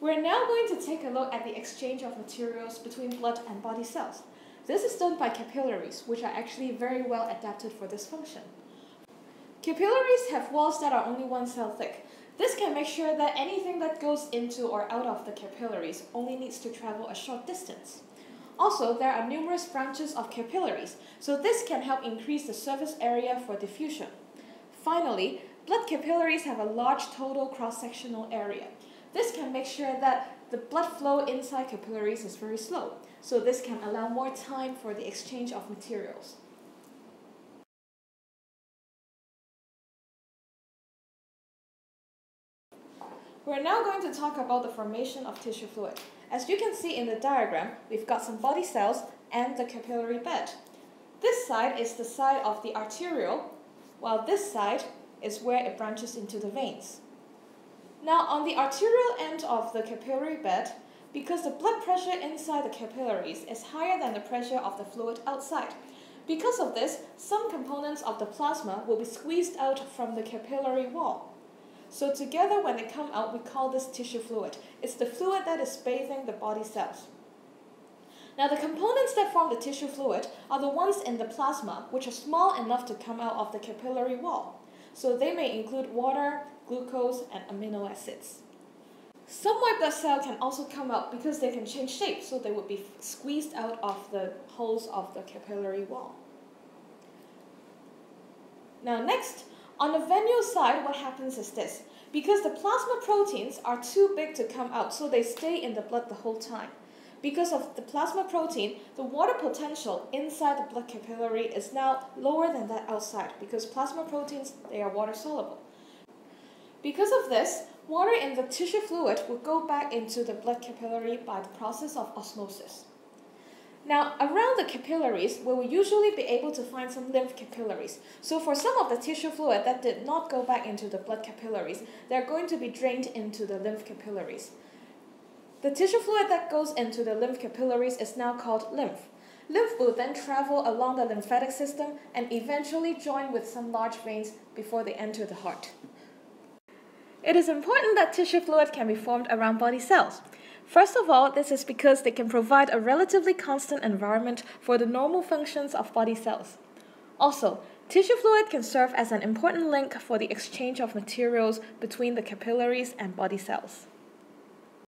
We're now going to take a look at the exchange of materials between blood and body cells. This is done by capillaries, which are actually very well adapted for this function. Capillaries have walls that are only 1 cell thick. This can make sure that anything that goes into or out of the capillaries only needs to travel a short distance. Also, there are numerous branches of capillaries, so this can help increase the surface area for diffusion. Finally, blood capillaries have a large total cross-sectional area. This can make sure that the blood flow inside capillaries is very slow, so this can allow more time for the exchange of materials. We're now going to talk about the formation of tissue fluid. As you can see in the diagram, we've got some body cells and the capillary bed. This side is the side of the arteriole, while this side is where it branches into the veins. Now, on the arterial end of the capillary bed, because the blood pressure inside the capillaries is higher than the pressure of the fluid outside. Because of this, some components of the plasma will be squeezed out from the capillary wall. So together, when they come out, we call this tissue fluid. It's the fluid that is bathing the body cells. Now, the components that form the tissue fluid are the ones in the plasma, which are small enough to come out of the capillary wall. So they may include water, glucose, and amino acids. Some white blood cells can also come out because they can change shape, so they would be squeezed out of the holes of the capillary wall. Now next, on the venule side, what happens is this. Because the plasma proteins are too big to come out, so they stay in the blood the whole time. Because of the plasma protein, the water potential inside the blood capillary is now lower than that outside, because plasma proteins, they are water soluble. Because of this, water in the tissue fluid will go back into the blood capillary by the process of osmosis. Now, around the capillaries, we will usually be able to find some lymph capillaries. So for some of the tissue fluid that did not go back into the blood capillaries, they're going to be drained into the lymph capillaries. The tissue fluid that goes into the lymph capillaries is now called lymph. Lymph will then travel along the lymphatic system and eventually join with some large veins before they enter the heart. It is important that tissue fluid can be formed around body cells. First of all, this is because they can provide a relatively constant environment for the normal functions of body cells. Also, tissue fluid can serve as an important link for the exchange of materials between the capillaries and body cells.